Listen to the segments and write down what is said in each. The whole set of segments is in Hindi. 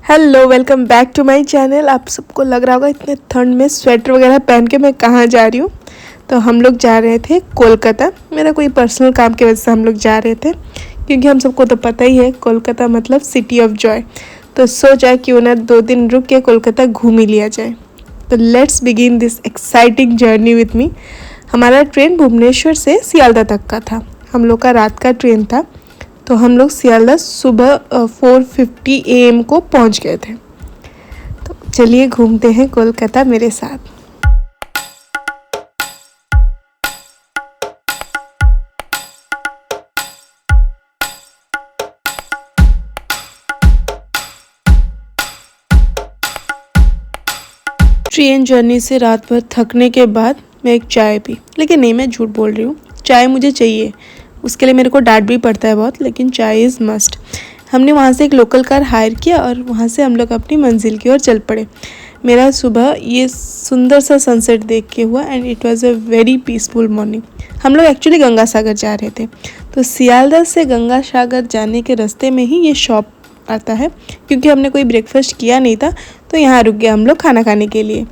Hello, welcome back to my channel. आप सबको लग रहा होगा इतने ठंड में स्वेटर वगैरह पहन के मैं कहाँ जा रही हूँ। तो हम लोग जा रहे थे कोलकाता। मेरा कोई पर्सनल काम की वजह से हम लोग जा रहे थे, क्योंकि हम सबको तो पता ही है कोलकाता मतलब सिटी ऑफ जॉय। तो सोचा क्यों ना 2 दिन रुक के कोलकाता घूम ही लिया जाए। तो let's begin this exciting journey with me. हमारा ट्रेन भुवनेश्वर से सियालदह तक का था। हम लोग का रात का ट्रेन था, तो हम लोग सियालदह सुबह 4:50 AM को पहुंच गए थे। तो चलिए घूमते हैं कोलकाता मेरे साथ। ट्रेन जर्नी से रात भर थकने के बाद मैं एक चाय पी। लेकिन नहीं, मैं झूठ बोल रही हूँ, चाय मुझे चाहिए। उसके लिए मेरे को डांट भी पड़ता है बहुत, लेकिन चाय इज़ मस्ट। हमने वहाँ से एक लोकल कार हायर किया और वहाँ से हम लोग अपनी मंजिल की ओर चल पड़े। मेरा सुबह ये सुंदर सा सनसेट देख के हुआ and it was a very peaceful morning. हम लोग एक्चुअली गंगा सागर जा रहे थे, तो सियालदह से गंगा सागर जाने के रास्ते में ही ये शॉप आता है। क्योंकि हमने कोई ब्रेकफास्ट किया नहीं था, तो यहाँ रुक गए हम लोग खाना खाने के लिए।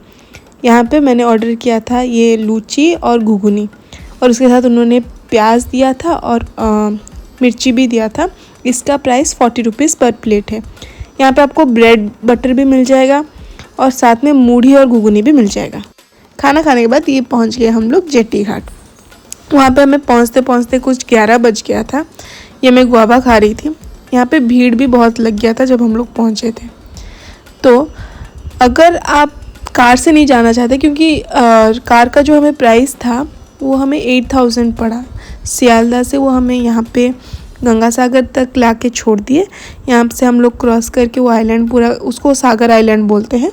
यहाँ पे मैंने ऑर्डर किया था ये लूची और घुघनी, और उसके साथ उन्होंने प्याज दिया था और मिर्ची भी दिया था। इसका प्राइस 40 रुपीज़ पर प्लेट है। यहाँ पे आपको ब्रेड बटर भी मिल जाएगा और साथ में मूढ़ी और घुघनी भी मिल जाएगा। खाना खाने के बाद ये पहुँच गए हम लोग जेटी घाट। वहाँ पे हमें पहुँचते पहुँचते कुछ 11 बज गया था। ये मैं गुआवा खा रही थी। यहाँ पे भीड़ भी बहुत लग गया था जब हम लोग पहुँचे थे। तो अगर आप कार से नहीं जाना चाहते, क्योंकि कार का जो हमें प्राइस था वो हमें 8,000 पड़ा। सियालदह से वो हमें यहाँ पे गंगा सागर तक ला के छोड़ दिए। यहाँ से हम लोग क्रॉस करके वो आइलैंड पूरा, उसको सागर आइलैंड बोलते हैं,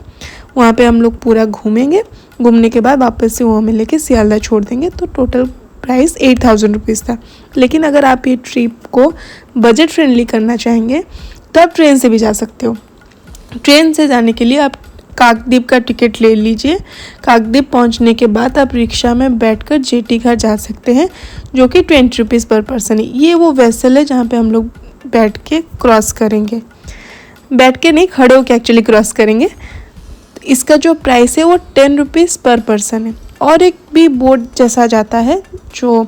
वहाँ पे हम लोग पूरा घूमेंगे। घूमने के बाद वापस से वो हमें लेके सियालदह छोड़ देंगे। तो टोटल प्राइस 8,000 रुपीज़ था। लेकिन अगर आप ये ट्रिप को बजट फ्रेंडली करना चाहेंगे तो आप ट्रेन से भी जा सकते हो। ट्रेन से जाने के लिए आप काकद्वीप का टिकट ले लीजिए। काकद्वीप पहुंचने के बाद आप रिक्शा में बैठकर जेटी घाट जा सकते हैं, जो कि 20 रुपीज़ पर पर्सन है। ये वो वेसल है जहाँ पे हम लोग बैठ के क्रॉस करेंगे। बैठ के नहीं, खड़े होकर एक्चुअली क्रॉस करेंगे। इसका जो प्राइस है वो 10 रुपीज़ पर पर्सन है। और एक भी बोट जैसा जाता है जो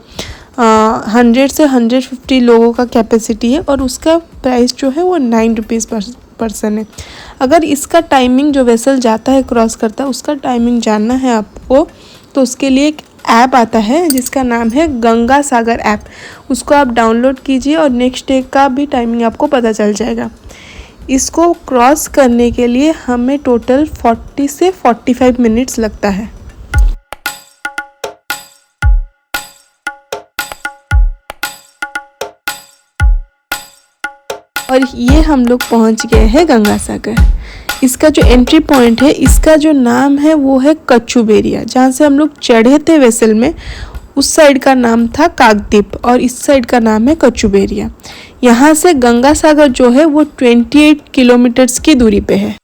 100 से 150 लोगों का कैपेसिटी है, और उसका प्राइस जो है वो 9 रुपीज़ पर पर्सन है। अगर इसका टाइमिंग जो वेसल जाता है क्रॉस करता है उसका टाइमिंग जानना है आपको, तो उसके लिए एक ऐप आता है जिसका नाम है गंगा सागर ऐप। उसको आप डाउनलोड कीजिए और नेक्स्ट डे का भी टाइमिंग आपको पता चल जाएगा। इसको क्रॉस करने के लिए हमें टोटल 40 से 45 मिनट्स लगता है। और ये हम लोग पहुंच गए हैं गंगा सागर। इसका जो एंट्री पॉइंट है, इसका जो नाम है वो है कचुबेरिया। जहाँ से हम लोग चढ़े थे वेसल में, उस साइड का नाम था काकद्वीप और इस साइड का नाम है कचुबेरिया। यहाँ से गंगा सागर जो है वो 28 किलोमीटर्स की दूरी पे है।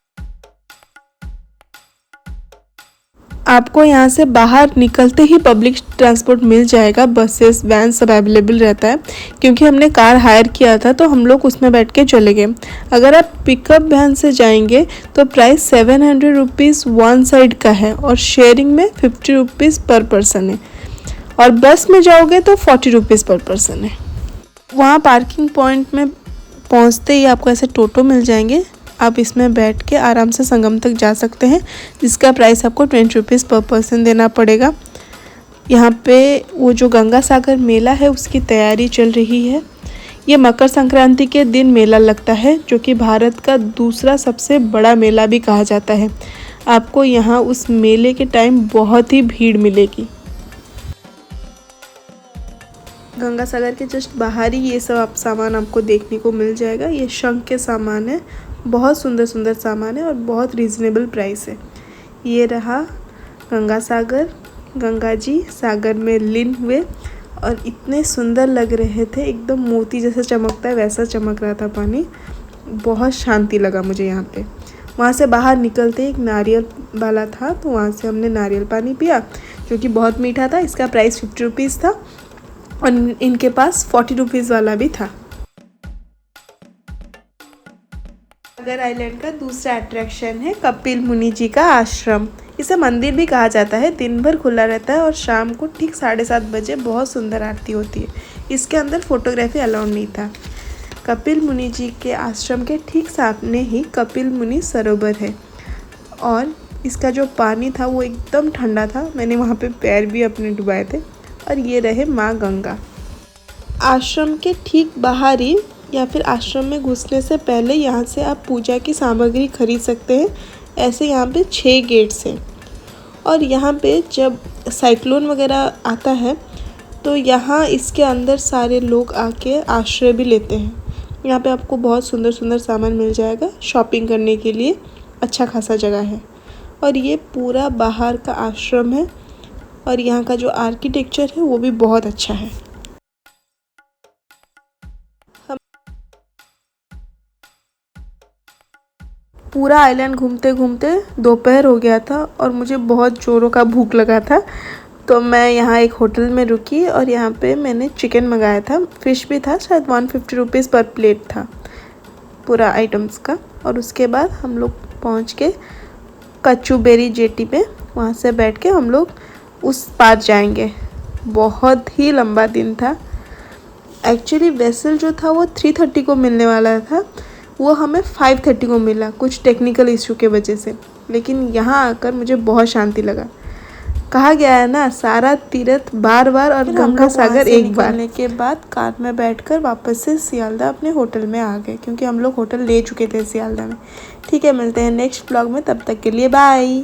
आपको यहाँ से बाहर निकलते ही पब्लिक ट्रांसपोर्ट मिल जाएगा। बसेस, वैन सब अवेलेबल रहता है। क्योंकि हमने कार हायर किया था तो हम लोग उसमें बैठ के चले गए। अगर आप पिकअप वैन से जाएंगे तो प्राइस 700 रुपीज़ वन साइड का है और शेयरिंग में 50 रुपीज़ पर पर्सन है। और बस में जाओगे तो 40 रुपीज़ पर पर्सन है। वहाँ पार्किंग पॉइंट में पहुँचते ही आपको ऐसे टोटो मिल जाएंगे। आप इसमें बैठ के आराम से संगम तक जा सकते हैं, जिसका प्राइस आपको 20 रुपीज़ पर पर्सन देना पड़ेगा। यहाँ पे वो जो गंगा सागर मेला है उसकी तैयारी चल रही है। ये मकर संक्रांति के दिन मेला लगता है, जो कि भारत का दूसरा सबसे बड़ा मेला भी कहा जाता है। आपको यहाँ उस मेले के टाइम बहुत ही भीड़ मिलेगी। गंगा सागर के जस्ट बाहर ही ये सब आप सामान आपको देखने को मिल जाएगा। ये शंख के सामान है, बहुत सुंदर सुंदर सामान है और बहुत रीज़नेबल प्राइस है। ये रहा गंगा सागर। गंगा जी सागर में लीन हुए और इतने सुंदर लग रहे थे, एकदम मोती जैसा चमकता है वैसा चमक रहा था पानी। बहुत शांति लगा मुझे यहाँ पे। वहाँ से बाहर निकलते एक नारियल वाला था, तो वहाँ से हमने नारियल पानी पिया जो कि बहुत मीठा था। इसका प्राइस 50 रुपीज़ था और इनके पास 40 रुपीज़ वाला भी था। सागर आइलैंड का दूसरा अट्रैक्शन है कपिल मुनि जी का आश्रम। इसे मंदिर भी कहा जाता है। दिन भर खुला रहता है और शाम को ठीक 7:30 बजे बहुत सुंदर आरती होती है। इसके अंदर फोटोग्राफी अलाउड नहीं था। कपिल मुनि जी के आश्रम के ठीक सामने ही कपिल मुनि सरोवर है और इसका जो पानी था वो एकदम ठंडा था। मैंने वहाँ पे पैर भी अपने डुबाए थे। और ये रहे माँ गंगा। आश्रम के ठीक बाहर ही या फिर आश्रम में घुसने से पहले यहाँ से आप पूजा की सामग्री खरीद सकते हैं। ऐसे यहाँ पे 6 गेट्स हैं और यहाँ पे जब साइक्लोन वगैरह आता है तो यहाँ इसके अंदर सारे लोग आके आश्रय भी लेते हैं। यहाँ पे आपको बहुत सुंदर सुंदर सामान मिल जाएगा। शॉपिंग करने के लिए अच्छा खासा जगह है। और ये पूरा बाहर का आश्रम है और यहाँ का जो आर्किटेक्चर है वो भी बहुत अच्छा है। पूरा आइलैंड घूमते घूमते दोपहर हो गया था और मुझे बहुत ज़ोरों का भूख लगा था। तो मैं यहाँ एक होटल में रुकी और यहाँ पे मैंने चिकन मंगाया था। फ़िश भी था, शायद 150 रुपीज़ पर प्लेट था पूरा आइटम्स का। और उसके बाद हम लोग पहुँच के कचूबेरी जेटी पे, वहाँ से बैठ के हम लोग उस पार जाएंगे। बहुत ही लंबा दिन था। एक्चुअली वेसल जो था वो 3:30 को मिलने वाला था, वो हमें 5:30 को मिला कुछ टेक्निकल इशू के वजह से। लेकिन यहाँ आकर मुझे बहुत शांति लगा। कहा गया है ना, सारा तीर्थ बार बार और गंगा सागर एक बार। निकलने के बाद कार में बैठकर वापस से सियालदा अपने होटल में आ गए क्योंकि हम लोग होटल ले चुके थे सियालदा में। ठीक है, मिलते हैं नेक्स्ट ब्लॉग में। तब तक के लिए बाय।